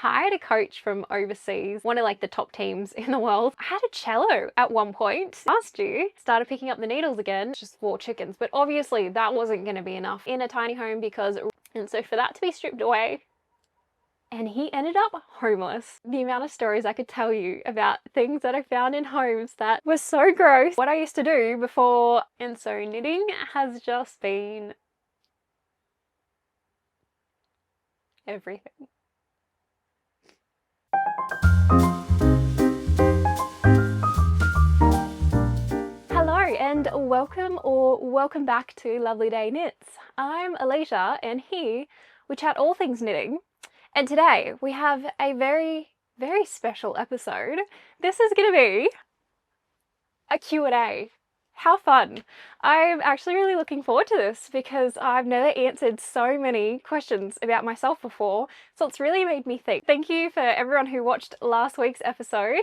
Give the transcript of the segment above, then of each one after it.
hired a coach from overseas, one of like the top teams in the world. I had a cello at one point. Last year, started picking up the needles again, just 4 chickens, but obviously that wasn't going to be enough in a tiny home and so for that to be stripped away, and he ended up homeless. The amount of stories I could tell you about things that I found in homes that were so gross. What I used to do before, and so knitting has just been everything. Hello and welcome back to Lovely Day Knits. I'm Eleisha and here we chat all things knitting. And today we have a very special episode. This is going to be a Q&A. How fun. I'm actually really looking forward to this because I've never answered so many questions about myself before, so it's really made me think. Thank you for everyone who watched last week's episode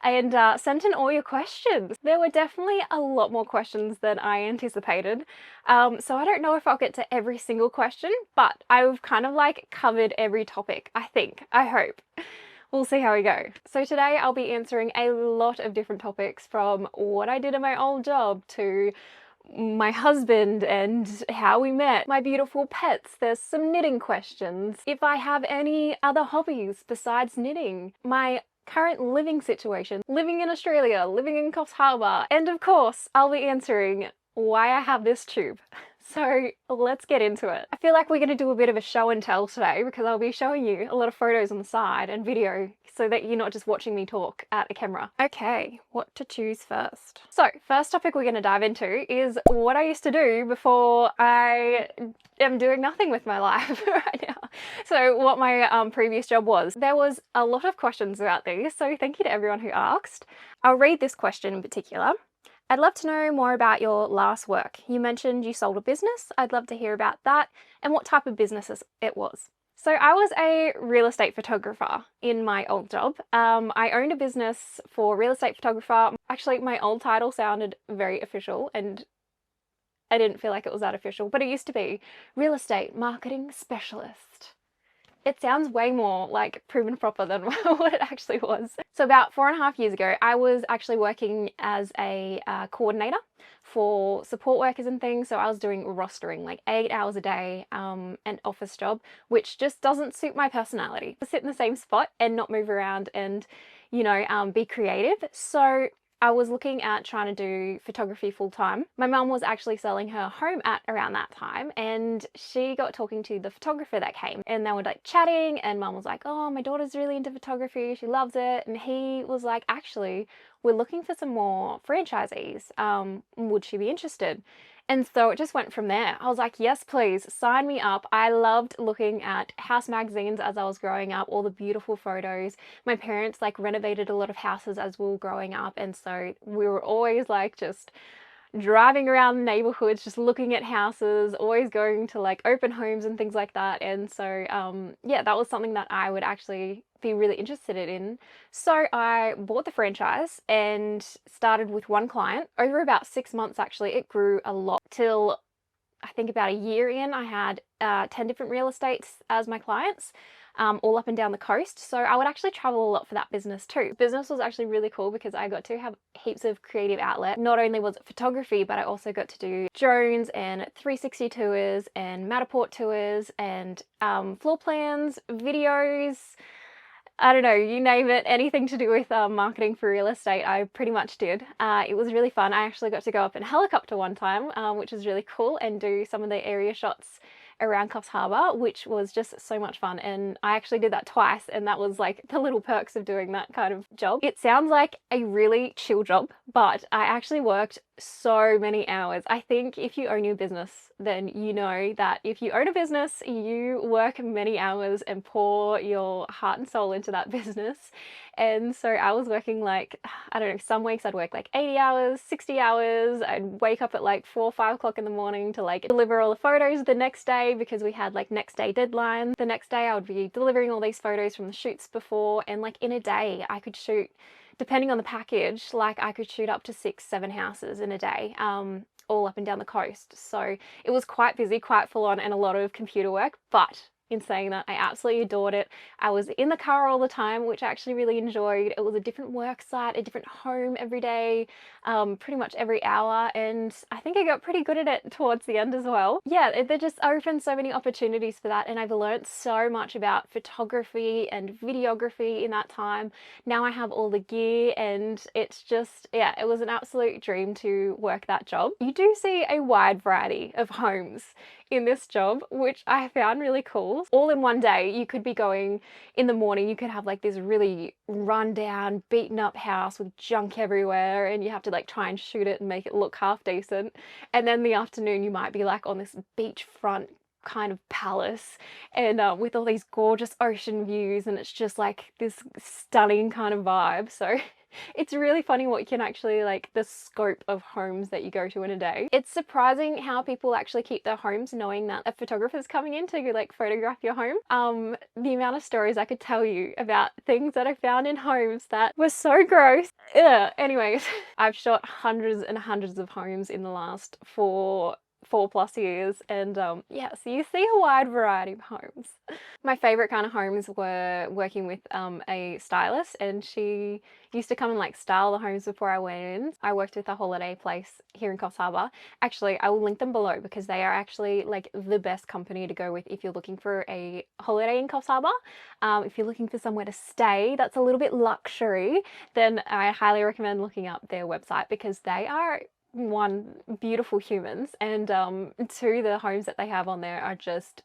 and sent in all your questions. There were definitely a lot more questions than I anticipated, so I don't know if I'll get to every single question, but I've kind of like covered every topic, I hope. We'll see how we go. So today I'll be answering a lot of different topics, from what I did in my old job to my husband and how we met, my beautiful pets. There's some knitting questions. If I have any other hobbies besides knitting, my current living situation, living in Australia, living in Coffs Harbour, and of course I'll be answering why I have this tube. So let's get into it. I feel like we're going to do a bit of a show and tell today because I'll be showing you a lot of photos on the side and video so that you're not just watching me talk at a camera. Okay, what to choose first? So first topic we're going to dive into is what I used to do before I am doing nothing with my life right now. So what my previous job was. There was a lot of questions about these, so thank you to everyone who asked. I'll read this question in particular. I'd love to know more about your last work. You mentioned you sold a business. I'd love to hear about that and what type of business it was. So I was a real estate photographer in my old job. I owned a business for real estate photographer. Actually, my old title sounded very official and I didn't feel like it was that official, but it used to be real estate marketing specialist. It sounds way more like prim and proper than what it actually was. So about 4.5 years ago, I was actually working as a coordinator for support workers and things. So I was doing rostering, like 8 hours a day, an office job, which just doesn't suit my personality. To sit in the same spot and not move around and, be creative. So I was looking at trying to do photography full time. My mum was actually selling her home at around that time and she got talking to the photographer that came and they were like chatting and mum was like, oh, my daughter's really into photography, she loves it. And he was like, actually, we're looking for some more franchisees. Would she be interested? And so it just went from there. I was like, yes, please, sign me up. I loved looking at house magazines as I was growing up, all the beautiful photos. My parents like renovated a lot of houses as we were growing up. And so we were always like just driving around neighborhoods, just looking at houses, always going to like open homes and things like that. And so, yeah, that was something that I would actually be really interested in. So I bought the franchise and started with one client. Over about 6 months, actually, it grew a lot till I think about a year in, I had 10 different real estates as my clients. All up and down the coast. So I would actually travel a lot for that business too. Business was actually really cool because I got to have heaps of creative outlet. Not only was it photography, but I also got to do drones and 360 tours and Matterport tours and floor plans, videos. I don't know, you name it, anything to do with marketing for real estate, I pretty much did. It was really fun. I actually got to go up in a helicopter one time, which was really cool, and do some of the area shots around Coffs Harbour, which was just so much fun. And I actually did that twice, and that was like the little perks of doing that kind of job. It sounds like a really chill job, but I actually worked so many hours. I think if you own your business, then you know that if you own a business, you work many hours and pour your heart and soul into that business. And so I was working like, I don't know, some weeks I'd work like 80 hours, 60 hours. I'd wake up at like 4 or 5 o'clock in the morning to like deliver all the photos the next day because we had like next day deadlines. The next day I would be delivering all these photos from the shoots before, and like in a day I could shoot, depending on the package, like I could shoot up to 6-7 houses in a day, all up and down the coast. So it was quite busy, quite full on, and a lot of computer work, but in saying that. I absolutely adored it. I was in the car all the time, which I actually really enjoyed. It was a different work site, a different home every day, pretty much every hour, and I think I got pretty good at it towards the end as well. Yeah, there just opened so many opportunities for that, and I've learned so much about photography and videography in that time. Now I have all the gear, and it's just, yeah, it was an absolute dream to work that job. You do see a wide variety of homes in this job, which I found really cool. All in one day, you could be going in the morning, you could have like this really rundown, beaten up house with junk everywhere, and you have to like try and shoot it and make it look half decent. And then the afternoon, you might be like on this beachfront kind of palace, and with all these gorgeous ocean views, and it's just like this stunning kind of vibe. So it's really funny what you can actually, like, the scope of homes that you go to in a day. It's surprising how people actually keep their homes knowing that a photographer's coming in to like photograph your home. The amount of stories I could tell you about things that I found in homes that were so gross. Ugh. Anyways, I've shot hundreds and hundreds of homes in the last 4+ years, and yeah, so you see a wide variety of homes. My favorite kind of homes were working with a stylist, and she used to come and like style the homes before I went in. I worked with a holiday place here in Coffs Harbour. Actually, I will link them below because they are actually like the best company to go with if you're looking for a holiday in Coffs Harbour. If you're looking for somewhere to stay that's a little bit luxury, then I highly recommend looking up their website, because they are, one, beautiful humans, and two, the homes that they have on there are just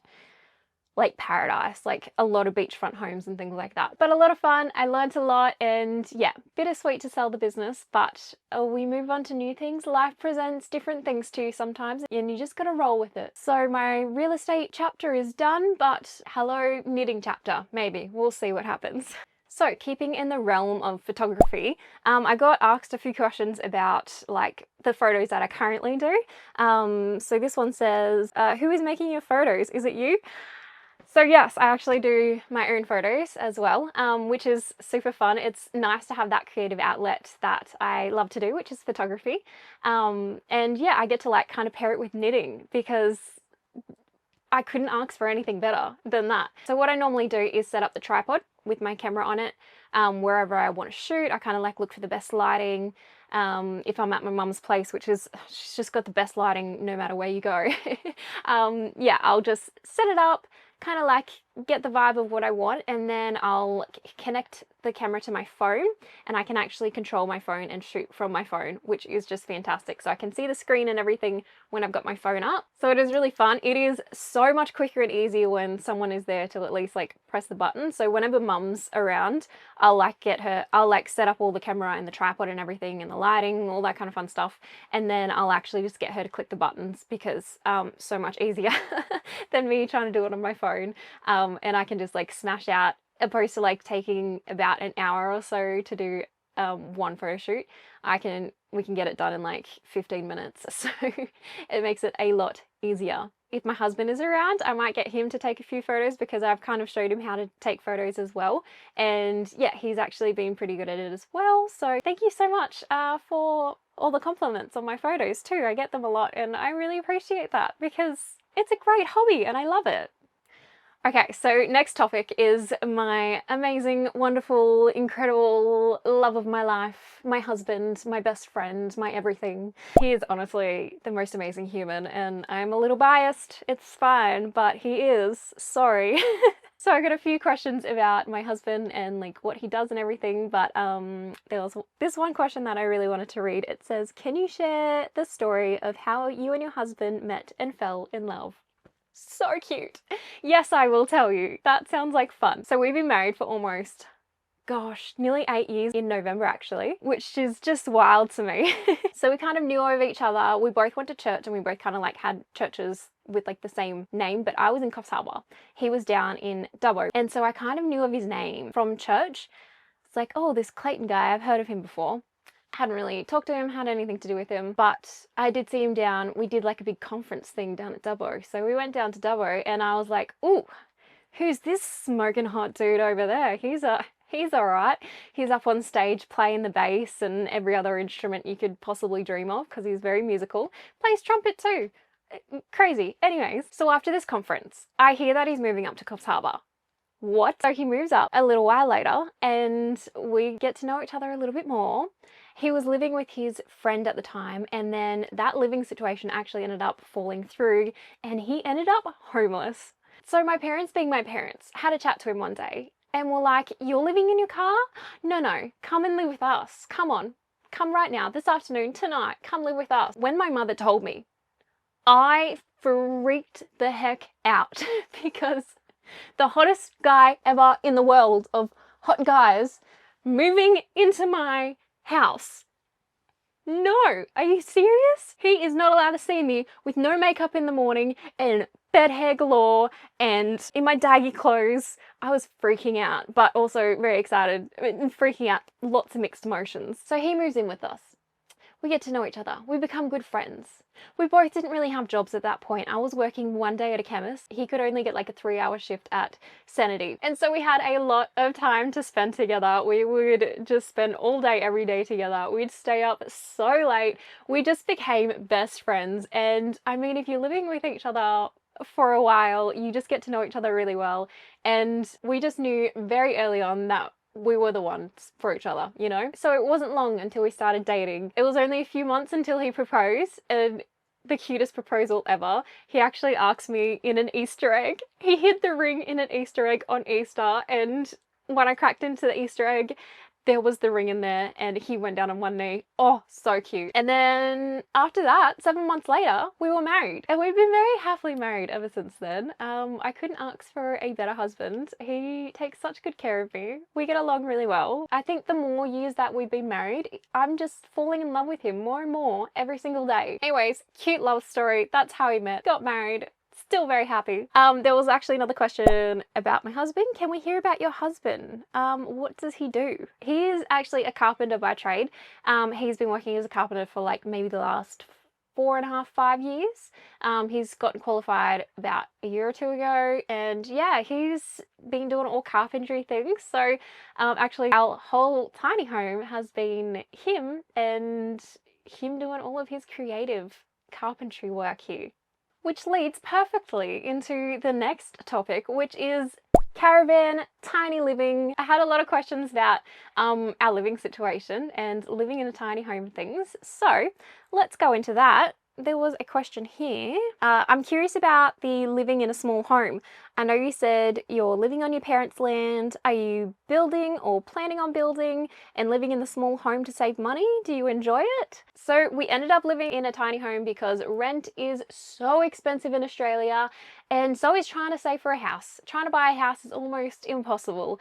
like paradise, like a lot of beachfront homes and things like that. But a lot of fun. I learned a lot, and yeah, bittersweet to sell the business, but we move on to new things. Life presents different things to you sometimes, and you just gotta roll with it. So my real estate chapter is done, but hello, knitting chapter, maybe. We'll see what happens. So keeping in the realm of photography, I got asked a few questions about like the photos that I currently do. So this one says, who is making your photos? Is it you? So yes, I actually do my own photos as well, which is super fun. It's nice to have that creative outlet that I love to do, which is photography. And yeah, I get to like kind of pair it with knitting, because I couldn't ask for anything better than that. So what I normally do is set up the tripod with my camera on it, wherever I want to shoot. I kind of like look for the best lighting. If I'm at my mum's place, which is, she's just got the best lighting no matter where you go. Yeah, I'll just set it up, kind of like get the vibe of what I want, and then I'll connect the camera to my phone, and I can actually control my phone and shoot from my phone, which is just fantastic. So I can see the screen and everything when I've got my phone up. So it is really fun. It is so much quicker and easier when someone is there to at least like press the button. So whenever mum's around, I'll like set up all the camera and the tripod and everything and the lighting, all that kind of fun stuff. And then I'll actually just get her to click the buttons, because so much easier than me trying to do it on my phone. And I can just like smash out, opposed to like taking about an hour or so to do one photo shoot. We can get it done in like 15 minutes. So it makes it a lot easier. If my husband is around, I might get him to take a few photos, because I've kind of showed him how to take photos as well. And yeah, he's actually been pretty good at it as well. So thank you so much for all the compliments on my photos too. I get them a lot, and I really appreciate that, because it's a great hobby and I love it. Okay, so next topic is my amazing, wonderful, incredible love of my life, my husband, my best friend, my everything. He is honestly the most amazing human, and I'm a little biased, it's fine, but he is, sorry. So I got a few questions about my husband and like what he does and everything, but there was this one question that I really wanted to read. It says, can you share the story of how you and your husband met and fell in love? So cute. Yes, I will tell you. That sounds like fun. So we've been married for almost, gosh, nearly 8 years in November actually, which is just wild to me. So we kind of knew of each other. We both went to church, and we both kind of like had churches with like the same name, but I was in Coffs Harbour. He was down in Dubbo. And so I kind of knew of his name from church. It's like, oh, this Clayton guy, I've heard of him before. Hadn't really talked to him, had anything to do with him, but I did see him down. We did like a big conference thing down at Dubbo. So we went down to Dubbo, and I was like, ooh, who's this smoking hot dude over there? He's all right. He's up on stage playing the bass and every other instrument you could possibly dream of, because he's very musical. Plays trumpet too. Crazy. Anyways, so after this conference, I hear that he's moving up to Coffs Harbour. What? So he moves up a little while later and we get to know each other a little bit more. He was living with his friend at the time, and then that living situation actually ended up falling through and he ended up homeless. So my parents, being my parents, had a chat to him one day and were like, "You're living in your car? No, come and live with us. Come on, come right now, this afternoon, tonight, come live with us." When my mother told me, I freaked the heck out because the hottest guy ever in the world of hot guys moving into my house. No, are you serious? He is not allowed to see me with no makeup in the morning and bed hair galore and in my daggy clothes. I was freaking out, but also very excited, freaking out, lots of mixed emotions. So he moves in with us. We get to know each other. We become good friends. We both didn't really have jobs at that point. I was working one day at a chemist. He could only get like a 3-hour shift at Sanity. And so we had a lot of time to spend together. We would just spend all day, every day together. We'd stay up so late. We just became best friends. And I mean, if you're living with each other for a while, you just get to know each other really well. And we just knew very early on that we were the ones for each other, you know? So it wasn't long until we started dating. It was only a few months until he proposed, and the cutest proposal ever. He actually asked me in an Easter egg. He hid the ring in an Easter egg on Easter, and when I cracked into the Easter egg, there was the ring in there, and he went down on one knee. Oh, so cute. And then after that, 7 months later, we were married. And we've been very happily married ever since then. I couldn't ask for a better husband. He takes such good care of me. We get along really well. I think the more years that we've been married, I'm just falling in love with him more and more every single day. Anyways, cute love story. That's how we met. Got married. Still very happy. There was actually another question about my husband. Can we hear about your husband? What does he do? He is actually a carpenter by trade. He's been working as a carpenter for like maybe the last 4.5, 5 years. He's gotten qualified about a year or two ago, and yeah, he's been doing all carpentry things. So actually our whole tiny home has been him and him doing all of his creative carpentry work here. Which leads perfectly into the next topic, which is caravan, tiny living. I had a lot of questions about our living situation and living in a tiny home things. So let's go into that. There was a question here. I'm curious about the living in a small home. I know you said you're living on your parents' land. Are you building or planning on building and living in the small home to save money? Do you enjoy it? So we ended up living in a tiny home because rent is so expensive in Australia, and so is trying to save for a house. Trying to buy a house is almost impossible.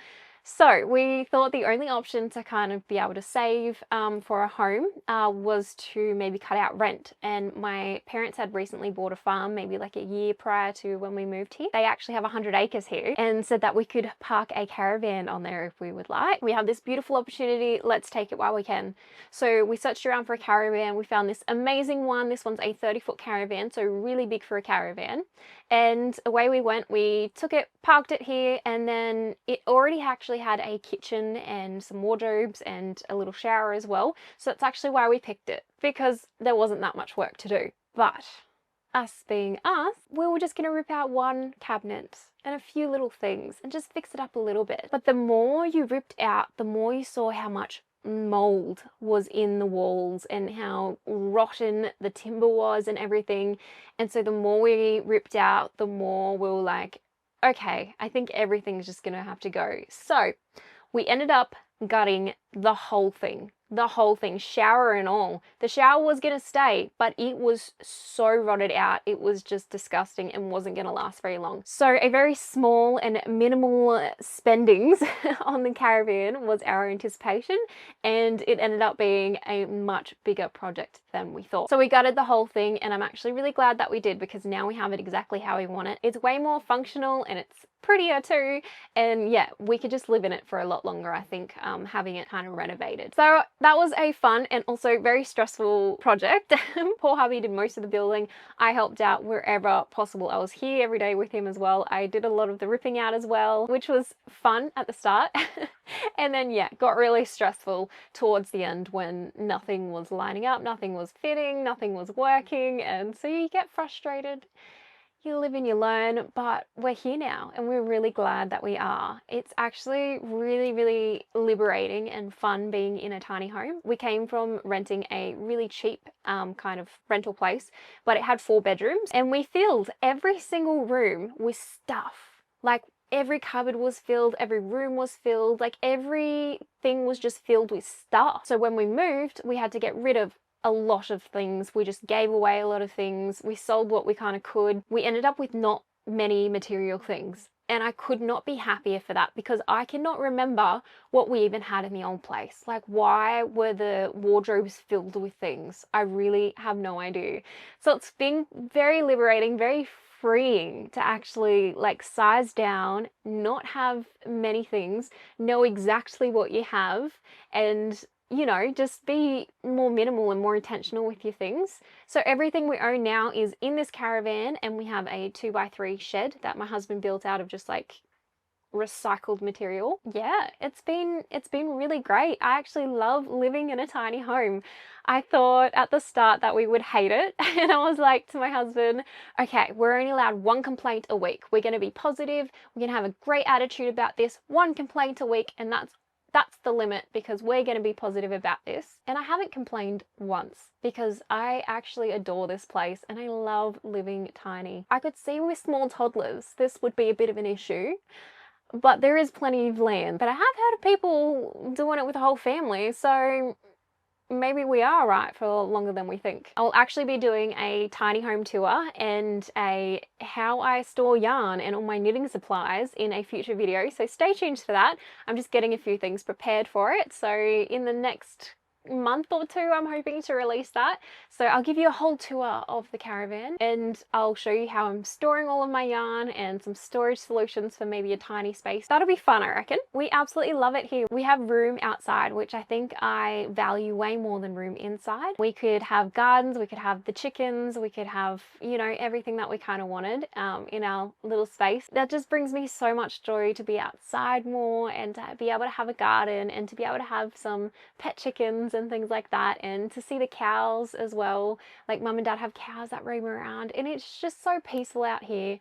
So we thought the only option to kind of be able to save for a home was to maybe cut out rent. And my parents had recently bought a farm, maybe like a year prior to when we moved here. They actually have 100 acres here, and said that we could park a caravan on there if we would like. We have this beautiful opportunity. Let's take it while we can. So we searched around for a caravan. We found this amazing one. This one's a 30-foot caravan, so really big for a caravan. And away we went. We took it, parked it here, and then it already actually had a kitchen and some wardrobes and a little shower as well. So that's actually why we picked it, because there wasn't that much work to do. But us being us, we were just going to rip out one cabinet and a few little things and just fix it up a little bit. But the more you ripped out, the more you saw how much mold was in the walls and how rotten the timber was and everything. And so the more we ripped out, the more we were like, okay, I think everything's just gonna have to go. So we ended up gutting the whole thing, shower and all. The shower was gonna stay, but it was so rotted out. It was just disgusting and wasn't gonna last very long. So a very small and minimal spendings on the caravan was our anticipation, and it ended up being a much bigger project than we thought. So we gutted the whole thing, and I'm actually really glad that we did, because now we have it exactly how we want it. It's way more functional and it's prettier too, and yeah, we could just live in it for a lot longer, I think, having it kind of renovated. So that was a fun and also very stressful project. Poor hubby did most of the building. I helped out wherever possible. I was here every day with him as well. I did a lot of the ripping out as well, which was fun at the start. And then, yeah, got really stressful towards the end when nothing was lining up, nothing was fitting, nothing was working. And so you get frustrated. You live and you learn, but we're here now and we're really glad that we are. It's actually really, really liberating and fun being in a tiny home. We came from renting a really cheap kind of rental place, but it had 4 bedrooms and we filled every single room with stuff. Like every cupboard was filled, every room was filled, like everything was just filled with stuff. So when we moved, we had to get rid of a lot of things. We just gave away a lot of things. We sold what we kind of could. We ended up with not many material things. And I could not be happier for that because I cannot remember what we even had in the old place. Like, why were the wardrobes filled with things? I really have no idea. So it's been very liberating, very freeing to actually like size down, not have many things, know exactly what you have, and you know, just be more minimal and more intentional with your things. So everything we own now is in this caravan, and we have a 2x3 shed that my husband built out of just like recycled material. Yeah, it's been really great. I actually love living in a tiny home. I thought at the start that we would hate it, and I was like to my husband, okay, we're only allowed 1 complaint a week. We're going to be positive. We're going to have a great attitude about this. 1 complaint a week, and that's the limit because we're going to be positive about this. And I haven't complained once because I actually adore this place and I love living tiny. I could see with small toddlers this would be a bit of an issue, but there is plenty of land. But I have heard of people doing it with a whole family, so maybe we are right for longer than we think. I'll actually be doing a tiny home tour and a how I store yarn and all my knitting supplies in a future video, so stay tuned for that. I'm just getting a few things prepared for it, so in the next month or 2 I'm hoping to release that. So I'll give you a whole tour of the caravan and I'll show you how I'm storing all of my yarn and some storage solutions for maybe a tiny space. That'll be fun, I reckon. We absolutely love it here. We have room outside, which I think I value way more than room inside. We could have gardens, we could have the chickens, we could have, you know, everything that we kind of wanted in our little space. That just brings me so much joy to be outside more and to be able to have a garden and to be able to have some pet chickens and things like that, and to see the cows as well. Like mum and dad have cows that roam around and it's just so peaceful out here.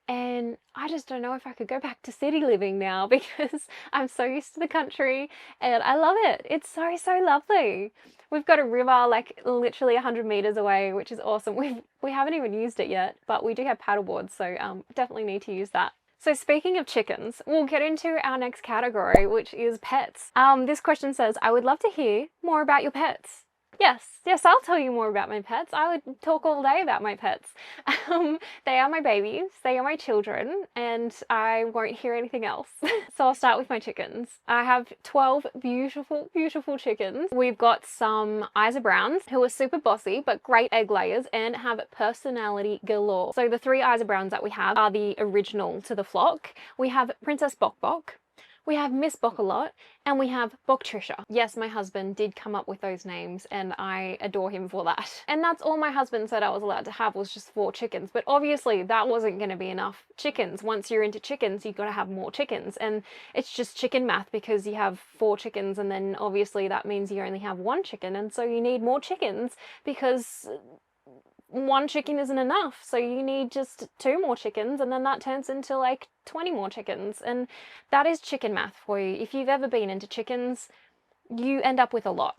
And I just don't know if I could go back to city living now because I'm so used to the country and I love it. It's so lovely. We've got a river like literally 100 meters away, which is awesome. We haven't even used it yet, but we do have paddleboards, so definitely need to use that. So speaking of chickens, we'll get into our next category, which is pets. This question says, I would love to hear more about your pets. Yes, I'll tell you more about my pets. I would talk all day about my pets. They are my babies, they are my children, and I won't hear anything else. So I'll start with my chickens. I have 12 beautiful, beautiful chickens. We've got some Isa Browns who are super bossy, but great egg layers and have personality galore. So the 3 Isa Browns that we have are the original to the flock. We have Princess Bok Bok, we have Miss Bok-a-lot, and we have Bok-Trisha. Yes, my husband did come up with those names and I adore him for that. And that's all my husband said I was allowed to have was just 4 chickens. But obviously that wasn't going to be enough chickens. Once you're into chickens, you've got to have more chickens. And it's just chicken math because you have 4 chickens and then obviously that means you only have 1 chicken. And so you need more chickens because 1 chicken isn't enough, so you need just 2 more chickens, and then that turns into like 20 more chickens, and that is chicken math for you. If you've ever been into chickens, you end up with a lot.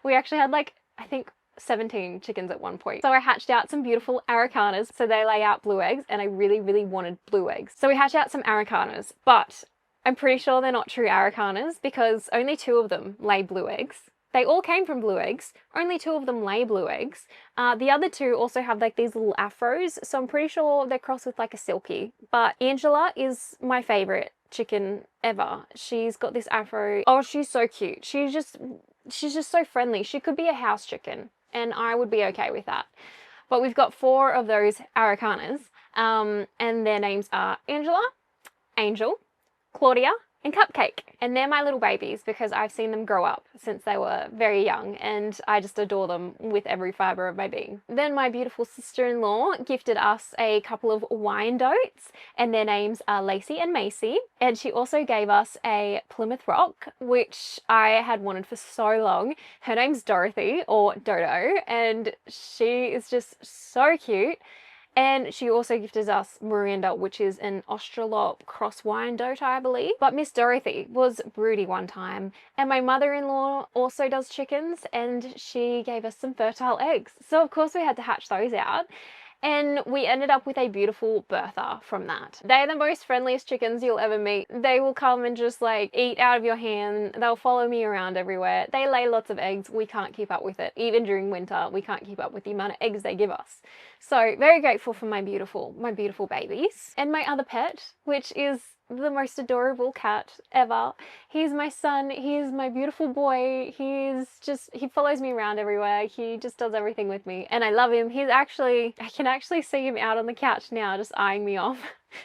We actually had like, I think 17 chickens at one point. So I hatched out some beautiful Aracanas, so they lay out blue eggs, and I really, really wanted blue eggs. So we hatched out some Aracanas, but I'm pretty sure they're not true Aracanas because only 2 of them lay blue eggs. They all came from blue eggs. Only 2 of them lay blue eggs. The other 2 also have like these little afros, so I'm pretty sure they're crossed with like a silky. But Angela is my favorite chicken ever. She's got this afro. Oh, she's so cute. She's just so friendly. She could be a house chicken and I would be okay with that. But we've got 4 of those Aracanas and their names are Angela, Angel, Claudia, and Cupcake. And they're my little babies because I've seen them grow up since they were very young, and I just adore them with every fibre of my being. Then my beautiful sister-in-law gifted us a couple of Wyandottes, and their names are Lacey and Macy. And she also gave us a Plymouth Rock, which I had wanted for so long. Her name's Dorothy, or Dodo, and she is just so cute. And she also gifted us Miranda, which is an Australorp cross Wyandotte, I believe. But Miss Dorothy was broody one time. And my mother-in-law also does chickens, and she gave us some fertile eggs. So of course we had to hatch those out. And we ended up with a beautiful Bertha from that. They're the most friendliest chickens you'll ever meet. They will come and just like eat out of your hand. They'll follow me around everywhere. They lay lots of eggs. We can't keep up with it. Even during winter, we can't keep up with the amount of eggs they give us. So very grateful for my beautiful babies. And my other pet, which is the most adorable cat ever. He's my son. He's my beautiful boy. He follows me around everywhere. He just does everything with me, and I love him. I can actually see him out on the couch now just eyeing me off.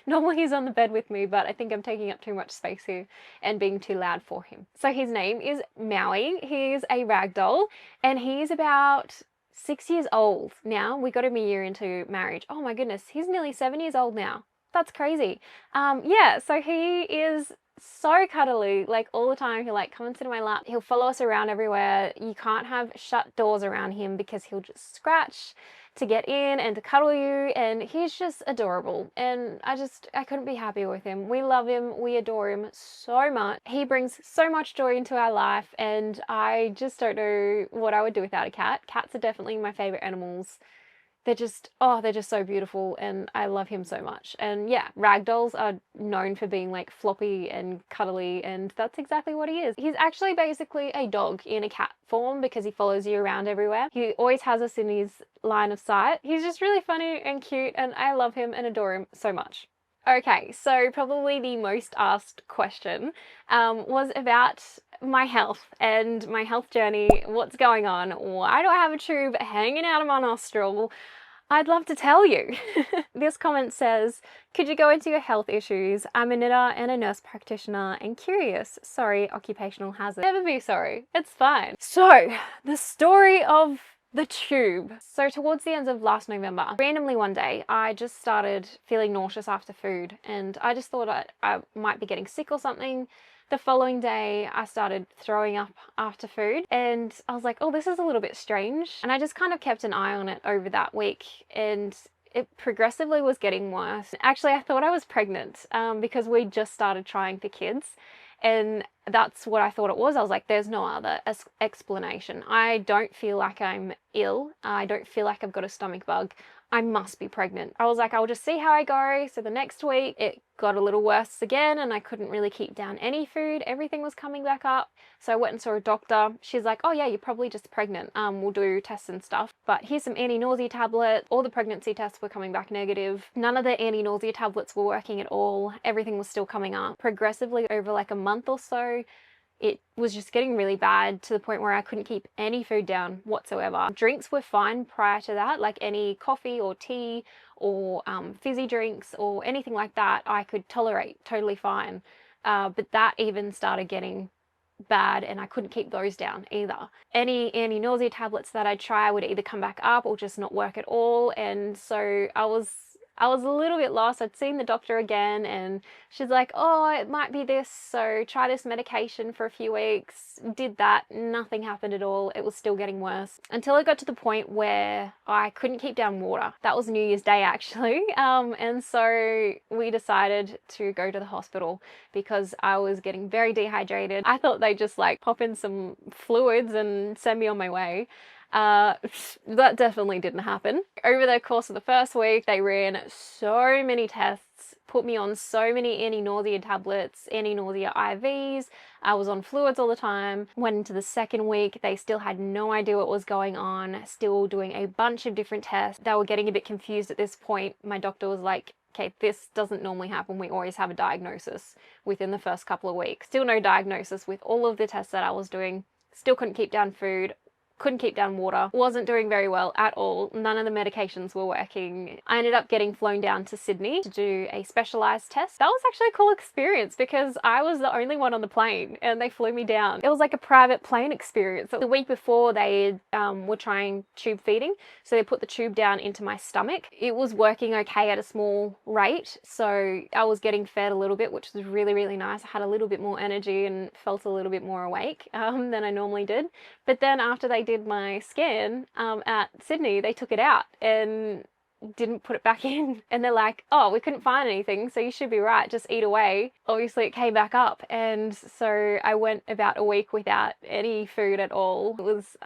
Normally he's on the bed with me, but I think I'm taking up too much space here and being too loud for him. So his name is Maui. He's a ragdoll, and he's about 6 years old now. We got him a year into marriage. Oh my goodness, he's nearly 7 years old now. That's crazy. Yeah, so he is so cuddly, like all the time. He'll like come and sit in my lap. He'll follow us around everywhere. You can't have shut doors around him because he'll just scratch to get in and to cuddle you, and he's just adorable. And I couldn't be happier with him. We love him. We adore him so much. He brings so much joy into our life, and I just don't know what I would do without a cat. Cats are definitely my favorite animals. They're just so beautiful, and I love him so much. And yeah, ragdolls are known for being like floppy and cuddly, and that's exactly what he is. He's actually basically a dog in a cat form because he follows you around everywhere. He always has us in his line of sight. He's just really funny and cute, and I love him and adore him so much. Okay, so probably the most asked question was about my health and my health journey. What's going on? Why do I have a tube hanging out of my nostril? I'd love to tell you. This comment says, could you go into your health issues? I'm a knitter and a nurse practitioner and curious. Sorry, occupational hazard. Never be sorry. It's fine. So, the story of the tube. So towards the end of last November, randomly one day, I just started feeling nauseous after food, and I just thought I might be getting sick or something. The following day, I started throwing up after food, and I was like, oh, this is a little bit strange. And I just kind of kept an eye on it over that week, and it progressively was getting worse. Actually, I thought I was pregnant because we just started trying for kids, and that's what I thought it was. I was like, there's no other explanation. I don't feel like I'm ill. I don't feel like I've got a stomach bug. I must be pregnant. I was like, I'll just see how I go. So the next week it got a little worse again, and I couldn't really keep down any food. Everything was coming back up. So I went and saw a doctor. She's like, oh yeah, you're probably just pregnant. We'll do tests and stuff, but here's some anti-nausea tablets. All the pregnancy tests were coming back negative. None of the anti-nausea tablets were working at all. Everything was still coming up. Progressively over like a month or so, it was just getting really bad to the point where I couldn't keep any food down whatsoever. Drinks were fine prior to that, like any coffee or tea or fizzy drinks or anything like that I could tolerate totally fine. But that even started getting bad, and I couldn't keep those down either. Any anti-nausea tablets that I'd try would either come back up or just not work at all, and so I was a little bit lost. I'd seen the doctor again, and she's like, oh, it might be this, so try this medication for a few weeks. Did that, nothing happened at all. It was still getting worse until it got to the point where I couldn't keep down water. That was New Year's Day actually, and so we decided to go to the hospital because I was getting very dehydrated. I thought they'd just like pop in some fluids and send me on my way. That definitely didn't happen. Over the course of the first week, they ran so many tests, put me on so many anti-nausea tablets, anti-nausea IVs. I was on fluids all the time. Went into the second week, they still had no idea what was going on, still doing a bunch of different tests. They were getting a bit confused at this point. My doctor was like, okay, this doesn't normally happen. We always have a diagnosis within the first couple of weeks. Still no diagnosis with all of the tests that I was doing. Still couldn't keep down food. couldn't keep down water, wasn't doing very well at all. None of the medications were working. I ended up getting flown down to Sydney to do a specialized test. That was actually a cool experience because I was the only one on the plane and they flew me down. It was like a private plane experience. The week before they were trying tube feeding, so they put the tube down into my stomach. It was working okay at a small rate, so I was getting fed a little bit, which was really, really nice. I had a little bit more energy and felt a little bit more awake than I normally did. But then after they did my scan at Sydney, they took it out and didn't put it back in. And they're like, oh, we couldn't find anything, so you should be right, just eat away. Obviously it came back up, and so I went about a week without any food at all. It was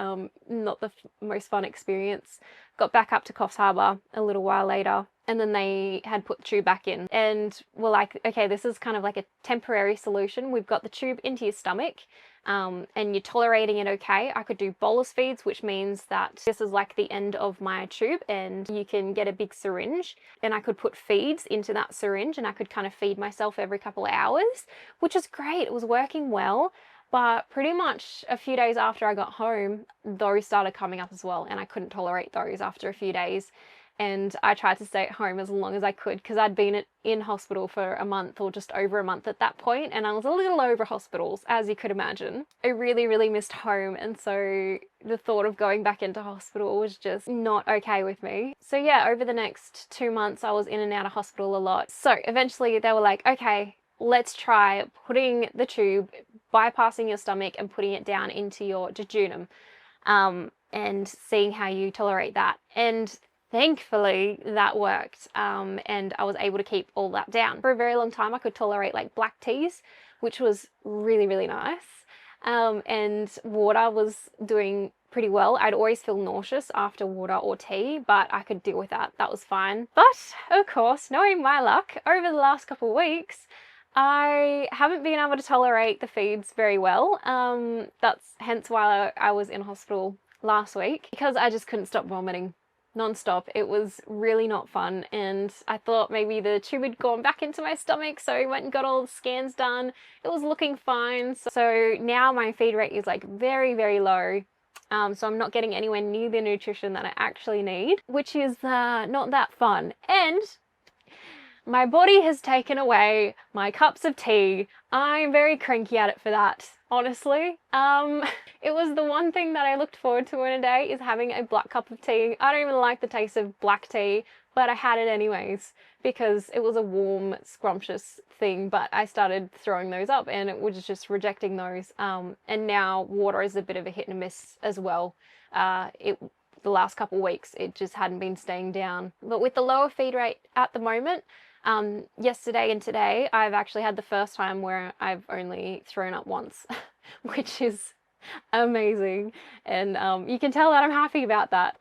not the most fun experience. Got back up to Coffs Harbour a little while later, and then they had put the tube back in and were like, okay, this is kind of like a temporary solution. We've got the tube into your stomach, and you're tolerating it okay. I could do bolus feeds, which means that this is like the end of my tube and you can get a big syringe, and I could put feeds into that syringe and I could kind of feed myself every couple of hours, which is great. It was working well. But pretty much a few days after I got home, those started coming up as well, and I couldn't tolerate those after a few days. And I tried to stay at home as long as I could because I'd been in hospital for a month or just over a month at that point, and I was a little over hospitals, as you could imagine. I really, really missed home, and so the thought of going back into hospital was just not okay with me. So yeah, over the next 2 months, I was in and out of hospital a lot. So eventually they were like, okay, let's try putting the tube, bypassing your stomach and putting it down into your jejunum, and seeing how you tolerate that. And thankfully that worked, and I was able to keep all that down. For a very long time I could tolerate like black teas, which was really, really nice, and water was doing pretty well. I'd always feel nauseous after water or tea, but I could deal with that. That was fine. But of course, knowing my luck, over the last couple of weeks I haven't been able to tolerate the feeds very well. That's hence why I was in hospital last week, because I just couldn't stop vomiting non-stop. It was really not fun, and I thought maybe the tube had gone back into my stomach, so I went and got all the scans done. It was looking fine. So now my feed rate is like very, very low. So I'm not getting anywhere near the nutrition that I actually need, which is not that fun. And my body has taken away my cups of tea. I'm very cranky at it for that, honestly. It was the one thing that I looked forward to in a day, is having a black cup of tea. I don't even like the taste of black tea, but I had it anyways because it was a warm, scrumptious thing. But I started throwing those up and it was just rejecting those. And now water is a bit of a hit and miss as well. The last couple of weeks, it just hadn't been staying down. But with the lower feed rate at the moment, yesterday and today, I've actually had the first time where I've only thrown up once, which is amazing. And you can tell that I'm happy about that.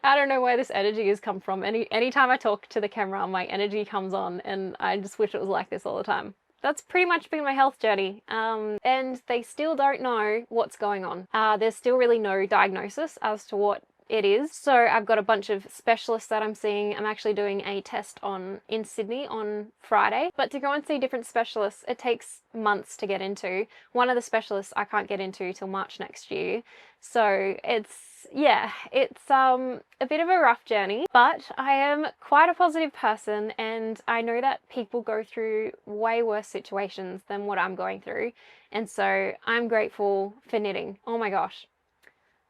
I don't know where this energy has come from. Anytime I talk to the camera, my energy comes on, and I just wish it was like this all the time. That's pretty much been my health journey. And they still don't know what's going on. There's still really no diagnosis as to what it is. So I've got a bunch of specialists that I'm seeing. I'm actually doing a test in Sydney on Friday. But to go and see different specialists, it takes months to get into. One of the specialists I can't get into till March next year. So it's a bit of a rough journey, but I am quite a positive person, and I know that people go through way worse situations than what I'm going through. And so I'm grateful for knitting. Oh my gosh.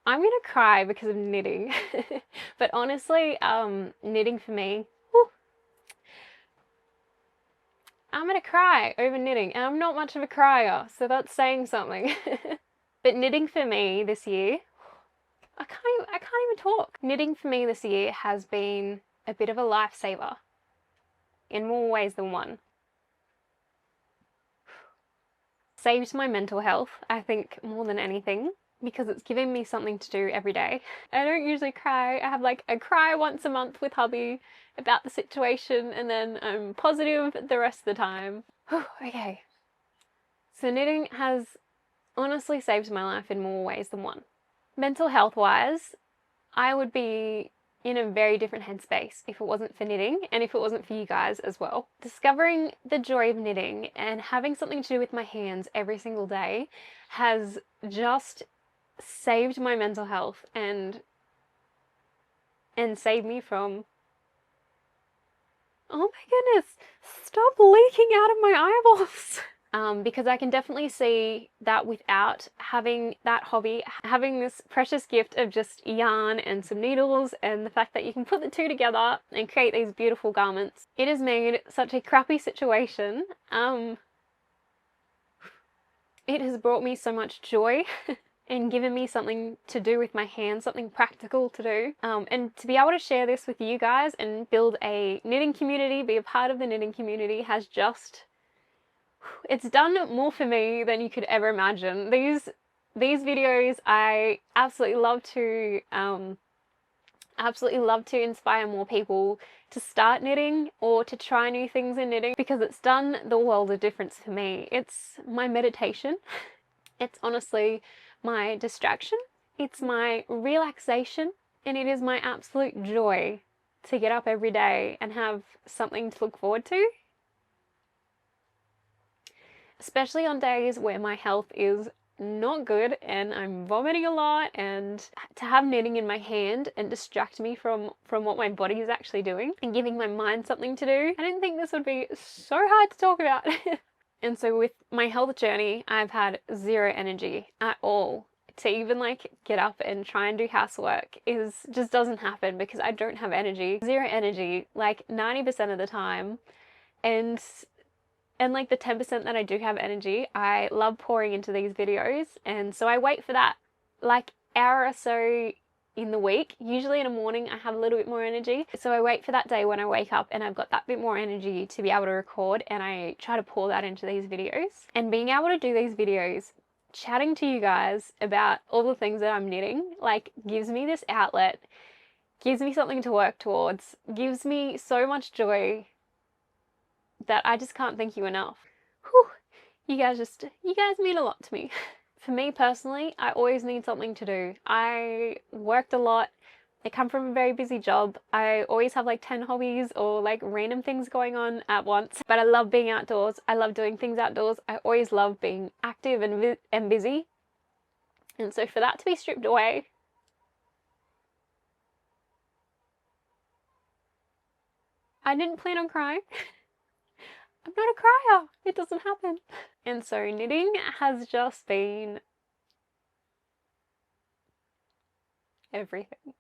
I'm gonna cry because of knitting. But honestly, knitting for me, I'm gonna cry over knitting, and I'm not much of a crier, so that's saying something. But knitting for me this year, I can't even talk. Knitting for me this year has been a bit of a lifesaver in more ways than one. Saved my mental health, I think, more than anything, because it's giving me something to do every day. I don't usually cry. I have like a cry once a month with hubby about the situation, and then I'm positive the rest of the time. Okay. So knitting has honestly saved my life in more ways than one. Mental health wise, I would be in a very different headspace if it wasn't for knitting, and if it wasn't for you guys as well. Discovering the joy of knitting and having something to do with my hands every single day has just saved my mental health and saved me from, oh my goodness, stop leaking out of my eyeballs. Because I can definitely see that without having that hobby, having this precious gift of just yarn and some needles and the fact that you can put the two together and create these beautiful garments, it has made such a crappy situation. It has brought me so much joy and given me something to do with my hands, something practical to do. And to be able to share this with you guys and build a knitting community, be a part of the knitting community, has just, it's done more for me than you could ever imagine. These videos, I absolutely love to inspire more people to start knitting or to try new things in knitting, because it's done the world of difference for me. It's my meditation. It's honestly my distraction. It's my relaxation, and it is my absolute joy to get up every day and have something to look forward to. Especially on days where my health is not good and I'm vomiting a lot, and to have knitting in my hand and distract me from what my body is actually doing and giving my mind something to do. I didn't think this would be so hard to talk about. And so with my health journey, I've had zero energy at all. To even like get up and try and do housework just doesn't happen because I don't have energy. Zero energy, like 90% of the time. And like the 10% that I do have energy, I love pouring into these videos. And so I wait for that like hour or so in the week. Usually in the morning I have a little bit more energy. So I wait for that day when I wake up and I've got that bit more energy to be able to record, and I try to pour that into these videos. And being able to do these videos, chatting to you guys about all the things that I'm knitting, like gives me this outlet, gives me something to work towards, gives me so much joy that I just can't thank you enough. Whew. You guys mean a lot to me. For me personally, I always need something to do. I worked a lot. I come from a very busy job. I always have like 10 hobbies or like random things going on at once. But I love being outdoors. I love doing things outdoors. I always love being active and busy. And so for that to be stripped away, I didn't plan on crying. I'm not a crier. It doesn't happen. And so knitting has just been everything.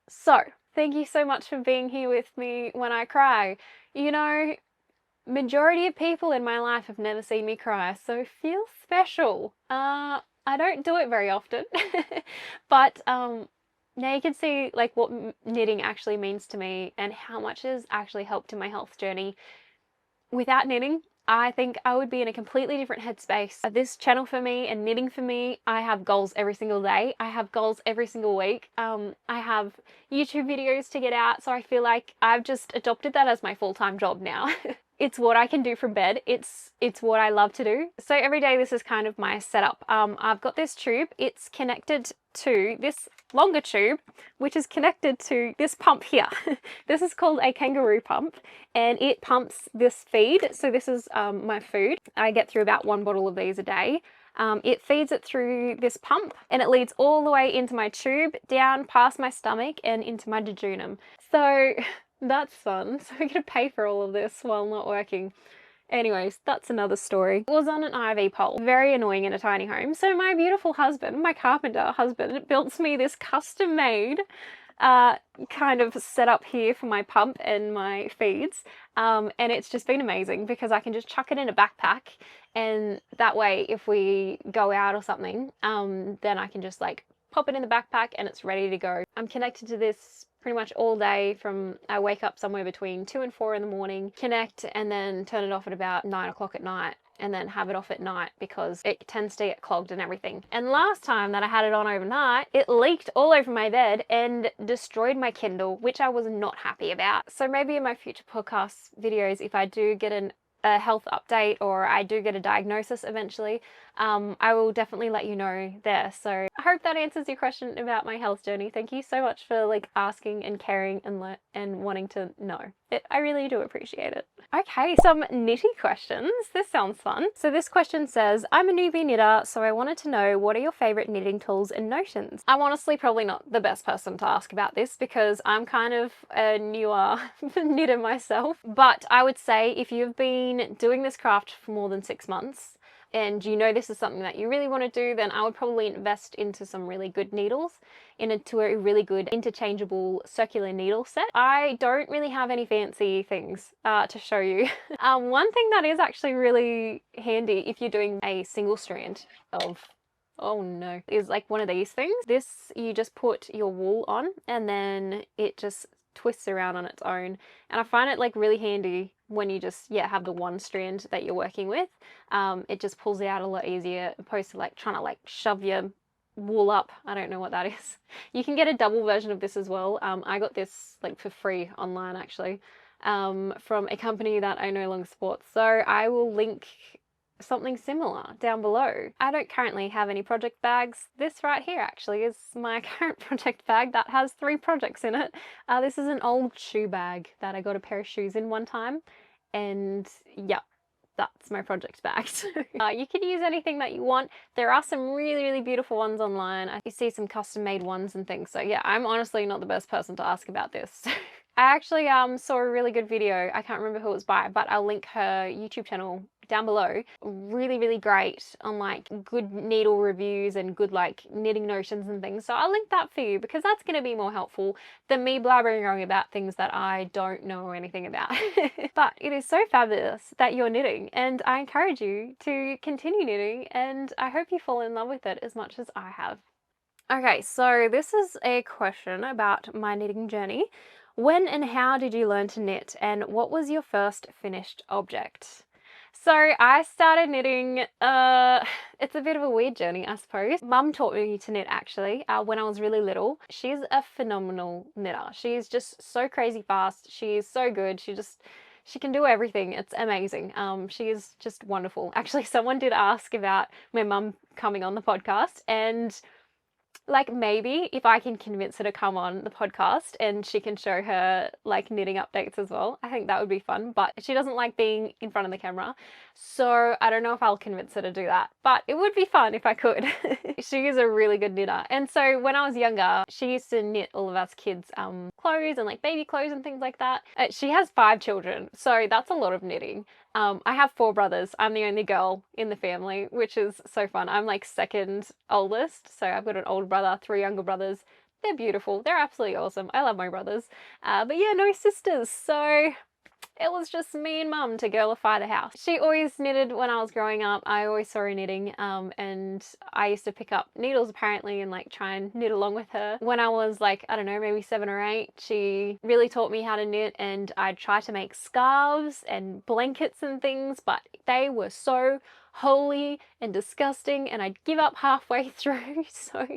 So thank you so much for being here with me when I cry. You know, majority of people in my life have never seen me cry, so feel special. I don't do it very often, but now you can see like what knitting actually means to me and how much has actually helped in my health journey. Without knitting, I think I would be in a completely different headspace. This channel for me and knitting for me, I have goals every single day. I have goals every single week. I have YouTube videos to get out, so I feel like I've just adopted that as my full-time job now. It's what I can do from bed. It's what I love to do. So every day this is kind of my setup. I've got this tube. It's connected to this longer tube, which is connected to this pump here. This is called a kangaroo pump, and it pumps this feed. So this is my food. I get through about 1 bottle of these a day. It feeds it through this pump, and it leads all the way into my tube, down past my stomach and into my jejunum. So that's fun. So we're gonna pay for all of this while not working. Anyways, that's another story. It was on an IV pole. Very annoying in a tiny home. So my beautiful husband, my carpenter husband, built me this custom-made kind of setup here for my pump and my feeds. And it's just been amazing because I can just chuck it in a backpack, and that way if we go out or something, then I can just like pop it in the backpack and it's ready to go. I'm connected to this pretty much all day. From I wake up somewhere between 2 and 4 in the morning, connect, and then turn it off at about 9 o'clock at night, and then have it off at night because it tends to get clogged and everything. And last time that I had it on overnight, it leaked all over my bed and destroyed my Kindle, which I was not happy about. So maybe in my future podcast videos, if I do get a health update or I do get a diagnosis eventually, I will definitely let you know there. So I hope that answers your question about my health journey. Thank you so much for like asking and caring and wanting to know. I really do appreciate it. Okay, some nitty questions. This sounds fun. So this question says, I'm a newbie knitter, so I wanted to know, what are your favorite knitting tools and notions? I'm honestly probably not the best person to ask about this because I'm kind of a newer knitter myself. But I would say if you've been doing this craft for more than 6 months, and you know this is something that you really want to do, then I would probably invest into some really good needles, into a really good interchangeable circular needle set. I don't really have any fancy things to show you. One thing that is actually really handy if you're doing a single strand of, oh no, is like one of these things. This, you just put your wool on and then it just twists around on its own, and I find it like really handy when you just have the one strand that you're working with. It just pulls it out a lot easier opposed to like trying to like shove your wool up. I don't know what that is. You can get a double version of this as well. I got this like for free online actually, from a company that I no longer support, so I will link something similar down below. I don't currently have any project bags. This right here actually is my current project bag that has 3 projects in it. This is an old shoe bag that I got a pair of shoes in one time, and yeah, that's my project bag. So, you can use anything that you want. There are some really beautiful ones online. You see some custom made ones and things. So yeah, I'm honestly not the best person to ask about this. I actually saw a really good video. I can't remember who it was by, but I'll link her YouTube channel down below. Really great on like good needle reviews and good like knitting notions and things. So I'll link that for you because that's going to be more helpful than me blabbering on about things that I don't know anything about. But it is so fabulous that you're knitting, and I encourage you to continue knitting, and I hope you fall in love with it as much as I have. Okay, so this is a question about my knitting journey. When and how did you learn to knit, and what was your first finished object? So I started knitting, it's a bit of a weird journey, I suppose. Mum taught me to knit actually, when I was really little. She's a phenomenal knitter. She's just so crazy fast. She's so good. She can do everything. It's amazing. She is just wonderful. Actually, someone did ask about my mum coming on the podcast, and like maybe if I can convince her to come on the podcast and she can show her like knitting updates as well, I think that would be fun. But she doesn't like being in front of the camera, so I don't know if I'll convince her to do that, but it would be fun if I could. She is a really good knitter, and so when I was younger she used to knit all of us kids clothes and like baby clothes and things like that. She has 5 children, so that's a lot of knitting. I have 4 brothers. I'm the only girl in the family, which is so fun. I'm like second oldest, so I've got an older brother, 3 younger brothers. They're beautiful. They're absolutely awesome. I love my brothers. But yeah, no sisters. So it was just me and mum to girlify the house. She always knitted when I was growing up. I always saw her knitting, and I used to pick up needles apparently and like try and knit along with her. When I was like, I don't know, maybe 7 or 8, she really taught me how to knit, and I'd try to make scarves and blankets and things, but they were so holey and disgusting and I'd give up halfway through. So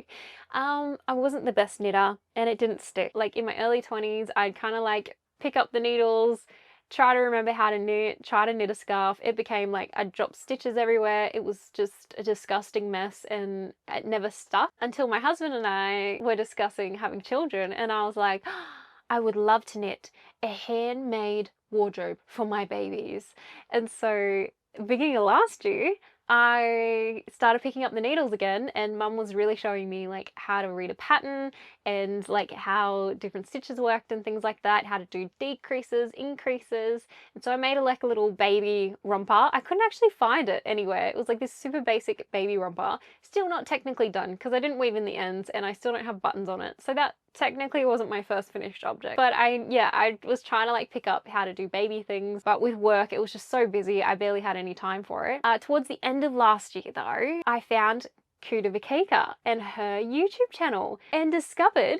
I wasn't the best knitter and it didn't stick. Like in my early 20s, I'd kind of like pick up the needles, try to remember how to knit, try to knit a scarf. It became like I'd drop stitches everywhere. It was just a disgusting mess and it never stuck until my husband and I were discussing having children, and I was like, oh, I would love to knit a handmade wardrobe for my babies. And so beginning of last year, I started picking up the needles again, and mum was really showing me like how to read a pattern and like how different stitches worked and things like that, how to do decreases, increases. And so I made like a little baby romper. I couldn't actually find it anywhere. It was like this super basic baby romper. Still not technically done because I didn't weave in the ends and I still don't have buttons on it. So that technically wasn't my first finished object. But I was trying to like pick up how to do baby things, but with work it was just so busy I barely had any time for it. Towards the end of last year though, I found Kuda Vikika and her YouTube channel and discovered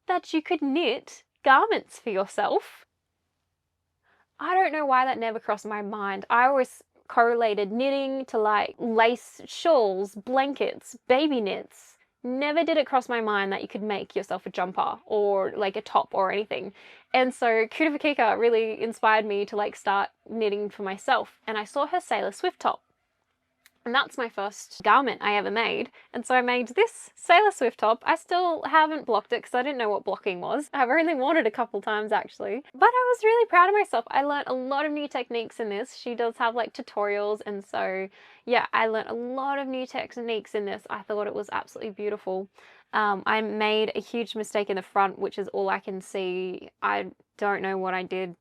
that you could knit garments for yourself. I don't know why that never crossed my mind. I always correlated knitting to like lace shawls, blankets, baby knits, never did it cross my mind that you could make yourself a jumper or like a top or anything. And so Kuda Kika really inspired me to like start knitting for myself. And I saw her Sailor Swift top. And that's my first garment I ever made. And so I made this Sailor Swift top. I still haven't blocked it because I didn't know what blocking was. I've only worn it a couple times actually. But I was really proud of myself. I learned a lot of new techniques in this. She does have like tutorials, and so yeah, I learned a lot of new techniques in this. I thought it was absolutely beautiful. I made a huge mistake in the front, which is all I can see. I don't know what I did.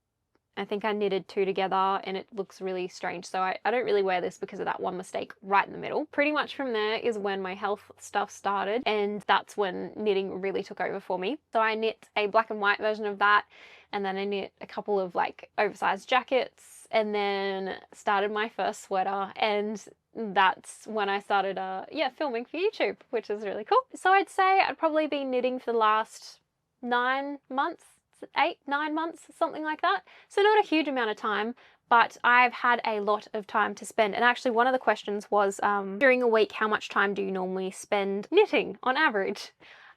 I think I knitted two together and it looks really strange. So I don't really wear this because of that one mistake right in the middle. Pretty much from there is when my health stuff started, and that's when knitting really took over for me. So I knit a black and white version of that, and then I knit a couple of like oversized jackets, and then started my first sweater, and that's when I started filming for YouTube, which is really cool. So I'd say I'd probably been knitting for the last 9 months. 8, 9 months, something like that. So not a huge amount of time, but I've had a lot of time to spend. And actually one of the questions was, during a week, how much time do you normally spend knitting on average?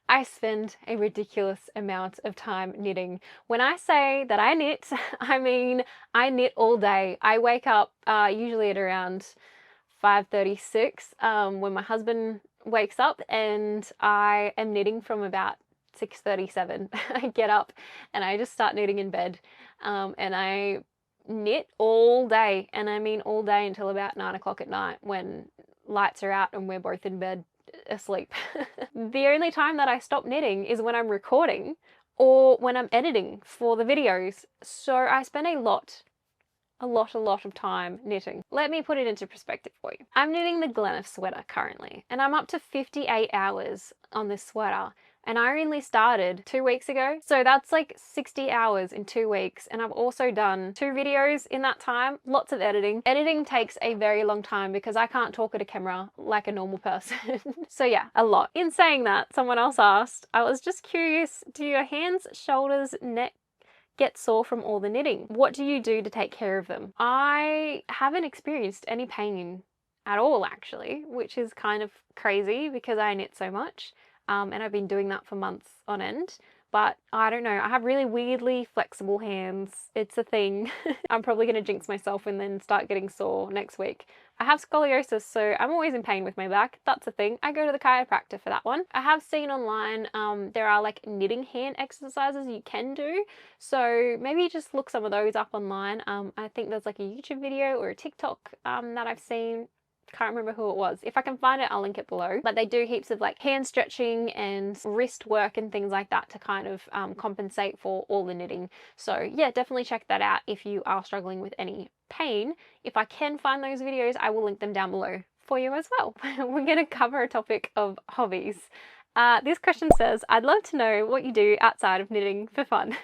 I spend a ridiculous amount of time knitting. When I say that I knit, I mean I knit all day. I wake up usually at around 5:36 when my husband wakes up, and I am knitting from about 6:37. I get up and I just start knitting in bed, and I knit all day, and I mean all day until about 9 o'clock at night when lights are out and we're both in bed asleep. The only time that I stop knitting is when I'm recording or when I'm editing for the videos. So I spend a lot of time knitting. Let me put it into perspective for you. I'm knitting the Glenif sweater currently, and I'm up to 58 hours on this sweater. And I only started 2 weeks ago. So that's like 60 hours in 2 weeks. And I've also done 2 videos in that time, lots of editing. Editing takes a very long time because I can't talk at a camera like a normal person. So yeah, a lot. In saying that, someone else asked, I was just curious, do your hands, shoulders, neck get sore from all the knitting? What do you do to take care of them? I haven't experienced any pain at all actually, which is kind of crazy because I knit so much. And I've been doing that for months on end, but I don't know. I have really weirdly flexible hands. It's a thing. I'm probably going to jinx myself and then start getting sore next week. I have scoliosis, so I'm always in pain with my back. That's a thing. I go to the chiropractor for that one. I have seen online there are like knitting hand exercises you can do. So maybe just look some of those up online. I think there's like a YouTube video or a TikTok that I've seen. Can't remember who it was. If I can find it, I'll link it below. But they do heaps of like hand stretching and wrist work and things like that to kind of compensate for all the knitting. So yeah, definitely check that out if you are struggling with any pain. If I can find those videos, I will link them down below for you as well. We're going to cover a topic of hobbies. This question says, I'd love to know what you do outside of knitting for fun.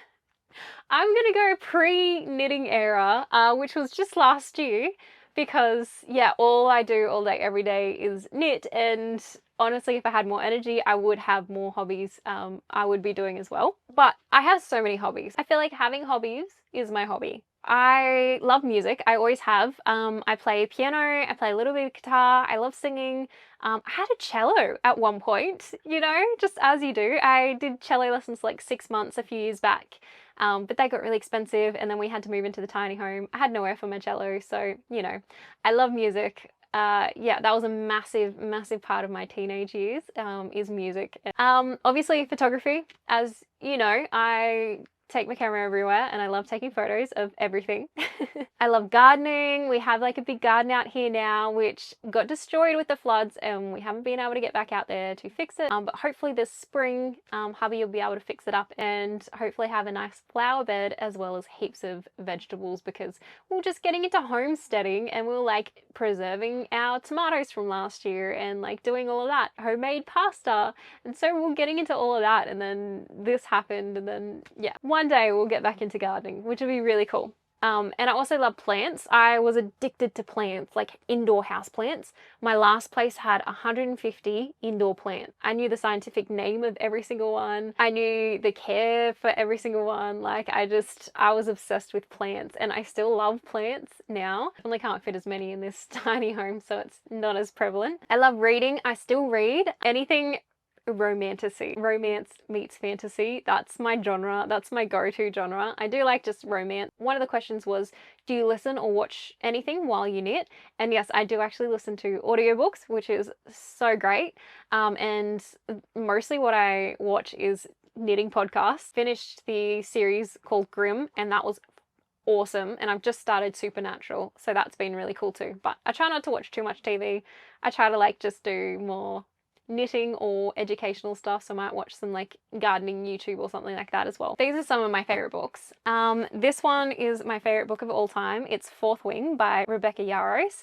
I'm going to go pre-knitting era, which was just last year. Because yeah, all I do all day, every day is knit, and honestly, if I had more energy, I would have more hobbies I would be doing as well. But I have so many hobbies. I feel like having hobbies is my hobby. I love music. I always have. I play piano, I play a little bit of guitar, I love singing. I had a cello at one point, you know, just as you do. I did cello lessons for like 6 months a few years back. But they got really expensive, and then we had to move into the tiny home. I had nowhere for my cello, so, you know, I love music. Yeah, that was a massive part of my teenage years, is music. Obviously photography, as you know, I take my camera everywhere and I love taking photos of everything. I love gardening. We have like a big garden out here now, which got destroyed with the floods, and we haven't been able to get back out there to fix it. But hopefully this spring, hubby will be able to fix it up and hopefully have a nice flower bed as well as heaps of vegetables, because we're just getting into homesteading and we're like preserving our tomatoes from last year and like doing all of that, homemade pasta. And so we're getting into all of that, and then this happened, and then yeah, one day we'll get back into gardening, which would be really cool. And I also love plants. I was addicted to plants, like indoor house plants. My last place had 150 indoor plants. I knew the scientific name of every single one. I knew the care for every single one. Like I was obsessed with plants, and I still love plants now. I only can't fit as many in this tiny home, so it's not as prevalent. I love reading. I still read anything romantasy. Romance meets fantasy. That's my genre. That's my go-to genre. I do like just romance. One of the questions was, do you listen or watch anything while you knit? And yes, I do actually listen to audiobooks, which is so great. And mostly what I watch is knitting podcasts. Finished the series called Grimm, and that was awesome. And I've just started Supernatural, so that's been really cool too. But I try not to watch too much TV. I try to like just do more knitting or educational stuff, so I might watch some like gardening YouTube or something like that as well. These are some of my favorite books. This one is my favorite book of all time. It's Fourth Wing by Rebecca Yarros.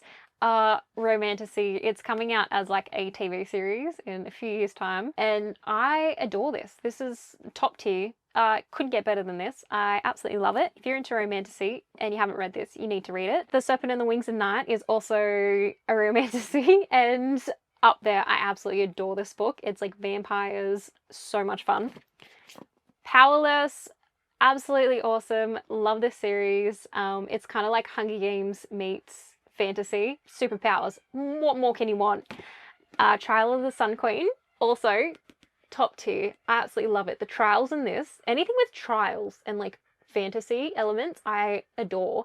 Romantasy. It's coming out as like a TV series in a few years' time, and I adore this. This is top tier. Couldn't get better than this. I absolutely love it. If you're into romantasy and you haven't read this, you need to read it. The Serpent and the Wings of Night is also a romantasy, and up there. I absolutely adore this book. It's like vampires, so much fun. Powerless, absolutely awesome. Love this series. It's kind of like Hunger Games meets fantasy. Superpowers. What more can you want? Trial of the Sun Queen, also top tier. I absolutely love it. The trials in this, anything with trials and like fantasy elements, I adore.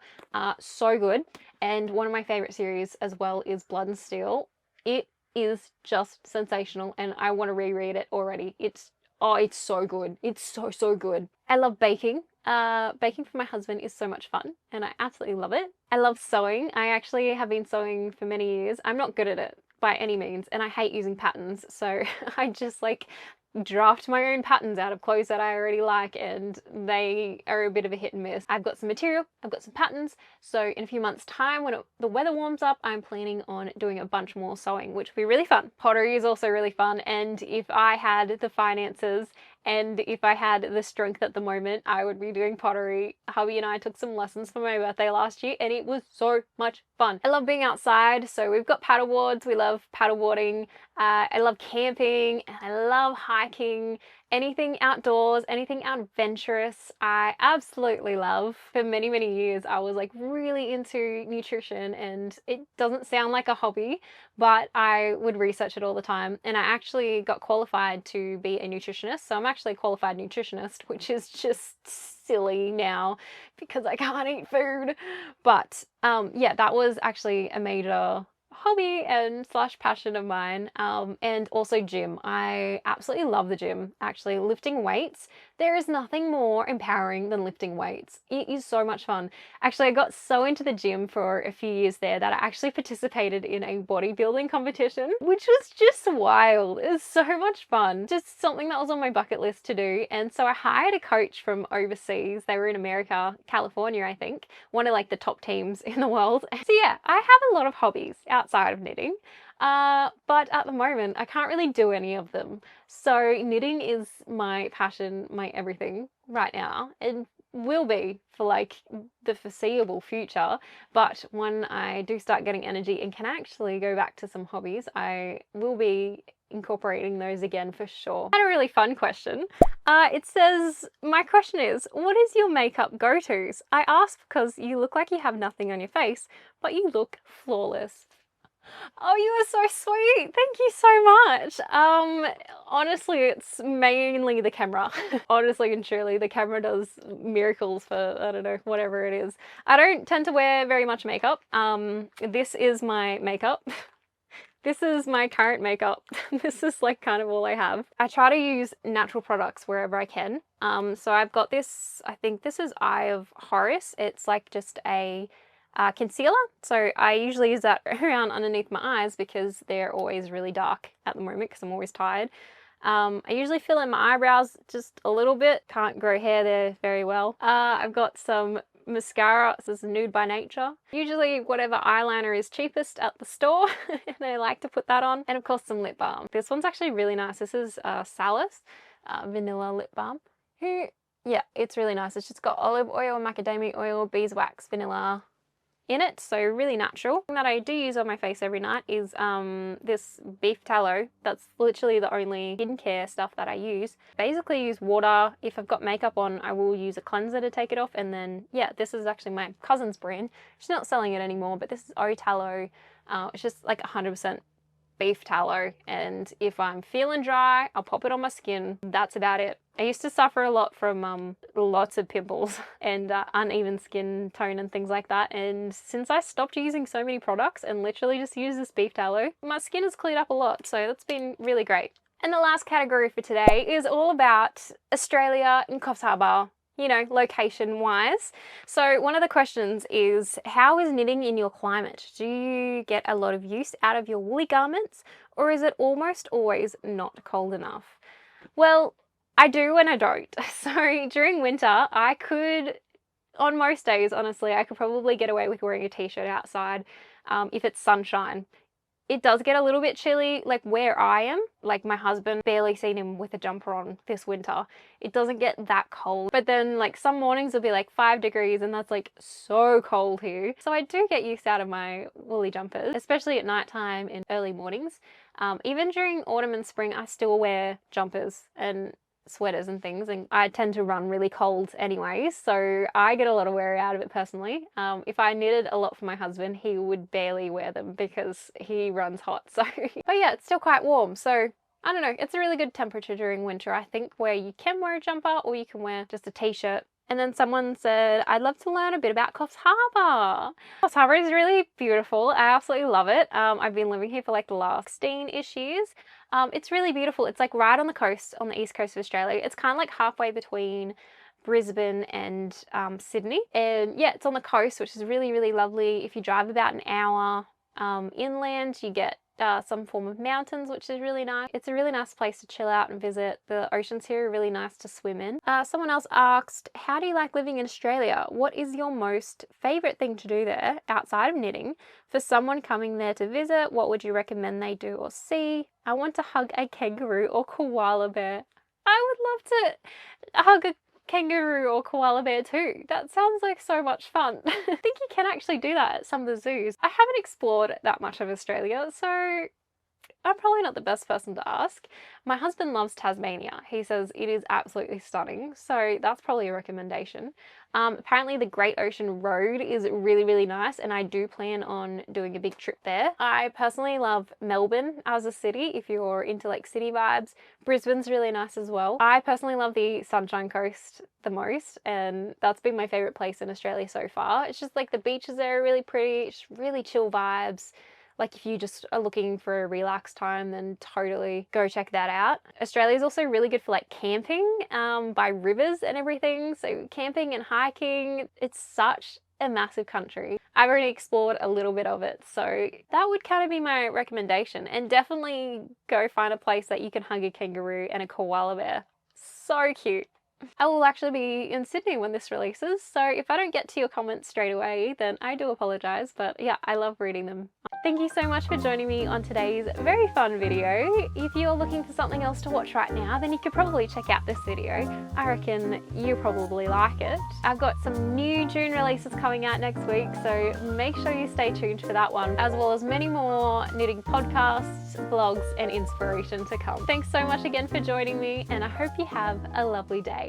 So good. And one of my favorite series as well is Blood and Steel. It is just sensational, and I want to reread it already. It's so good. It's so good. I love baking. Baking for my husband is so much fun, and I absolutely love it. I love sewing. I actually have been sewing for many years. I'm not good at it by any means, and I hate using patterns, so I just like draft my own patterns out of clothes that I already like, and they are a bit of a hit and miss. I've got some material, I've got some patterns, so in a few months time when the weather warms up, I'm planning on doing a bunch more sewing, which will be really fun. Pottery is also really fun, and if I had the finances and if I had the strength at the moment, I would be doing pottery. Hubby and I took some lessons for my birthday last year, and it was so much fun. I love being outside, so we've got paddleboards. We love paddleboarding. I love camping, and I love hiking. Anything outdoors, anything adventurous, I absolutely love. For many, many years, I was like really into nutrition, and it doesn't sound like a hobby, but I would research it all the time. And I actually got qualified to be a nutritionist. So I'm actually a qualified nutritionist, which is just silly now because I can't eat food. But yeah, that was actually a major hobby and slash passion of mine, and also gym. I absolutely love the gym. Actually, lifting weights, there is nothing more empowering than lifting weights. It is so much fun. Actually, I got so into the gym for a few years there that I actually participated in a bodybuilding competition, which was just wild. It was so much fun. Just something that was on my bucket list to do. And so I hired a coach from overseas. They were in America, California, I think, one of like the top teams in the world. So yeah, I have a lot of hobbies outside of knitting, but at the moment I can't really do any of them. So knitting is my passion, my everything right now, and will be for like the foreseeable future. But when I do start getting energy and can actually go back to some hobbies, I will be incorporating those again for sure. I had a really fun question. It says, my question is, what is your makeup go-tos? I ask because you look like you have nothing on your face, but you look flawless. Oh, you are so sweet. Thank you so much. Honestly, it's mainly the camera. Honestly and truly, the camera does miracles for, I don't know, whatever it is. I don't tend to wear very much makeup. This is my makeup. This is my current makeup. This is like kind of all I have. I try to use natural products wherever I can. So I've got this, I think this is Eye of Horus. It's like just a concealer. So I usually use that around underneath my eyes because they're always really dark at the moment because I'm always tired. I usually fill in my eyebrows just a little bit. Can't grow hair there very well. I've got some mascara. This is Nude by Nature. Usually whatever eyeliner is cheapest at the store, and I like to put that on. And of course some lip balm. This one's actually really nice. This is Salus Vanilla Lip Balm. Yeah, it's really nice. It's just got olive oil, macadamia oil, beeswax, vanilla in it, so really natural. Thing that I do use on my face every night is this beef tallow. That's literally the only skincare stuff that I use. Basically use water. If I've got makeup on, I will use a cleanser to take it off, and then yeah, this is actually my cousin's brand. She's not selling it anymore, but this is O Tallow. It's just like 100% beef tallow, and if I'm feeling dry, I'll pop it on my skin. That's about it. I used to suffer a lot from lots of pimples and uneven skin tone and things like that, and since I stopped using so many products and literally just use this beef tallow, my skin has cleared up a lot, so that's been really great. And the last category for today is all about Australia and Coffs Harbour, you know, location wise. So one of the questions is, how is knitting in your climate? Do you get a lot of use out of your woolly garments, or is it almost always not cold enough? Well, I do and I don't. So during winter, I could, on most days, honestly, I could probably get away with wearing a t-shirt outside if it's sunshine. It does get a little bit chilly, like where I am. Like my husband, barely seen him with a jumper on this winter. It doesn't get that cold. But then like some mornings will be like 5 degrees and that's like so cold here. So I do get use out of my woolly jumpers, especially at nighttime and early mornings. Even during autumn and spring, I still wear jumpers and sweaters and things, and I tend to run really cold anyway, so I get a lot of wear out of it personally. If I knitted a lot for my husband, he would barely wear them because he runs hot. So but yeah, it's still quite warm, so I don't know, it's a really good temperature during winter, I think, where you can wear a jumper or you can wear just a t-shirt. And then someone said, I'd love to learn a bit about Coffs Harbour. Coffs Harbour is really beautiful. I absolutely love it. I've been living here for like the last 16-ish years. It's really beautiful. It's like right on the coast, on the east coast of Australia. It's kind of like halfway between Brisbane and Sydney. And yeah, it's on the coast, which is really, really lovely. If you drive about an hour inland, you get some form of mountains, which is really nice. It's a really nice place to chill out and visit. The oceans here are really nice to swim in. Someone else asked, how do you like living in Australia? What is your most favourite thing to do there outside of knitting? For someone coming there to visit, what would you recommend they do or see? I want to hug a kangaroo or koala bear. I would love to hug a kangaroo or koala bear too. That sounds like so much fun. I think you can actually do that at some of the zoos. I haven't explored that much of Australia, so I'm probably not the best person to ask. My husband loves Tasmania. He says it is absolutely stunning, so that's probably a recommendation. Apparently the Great Ocean Road is really, really nice, and I do plan on doing a big trip there. I personally love Melbourne as a city, if you're into like city vibes. Brisbane's really nice as well. I personally love the Sunshine Coast the most, and that's been my favourite place in Australia so far. It's just like the beaches there are really pretty, it's really chill vibes. Like if you just are looking for a relaxed time, then totally go check that out. Australia is also really good for like camping by rivers and everything. So camping and hiking, it's such a massive country. I've already explored a little bit of it, so that would kind of be my recommendation. And definitely go find a place that you can hug a kangaroo and a koala bear. So cute. I will actually be in Sydney when this releases, so if I don't get to your comments straight away, then I do apologise, but yeah, I love reading them. Thank you so much for joining me on today's very fun video. If you're looking for something else to watch right now, then you could probably check out this video. I reckon you probably like it. I've got some new June releases coming out next week, so make sure you stay tuned for that one, as well as many more knitting podcasts, vlogs, and inspiration to come. Thanks so much again for joining me, and I hope you have a lovely day.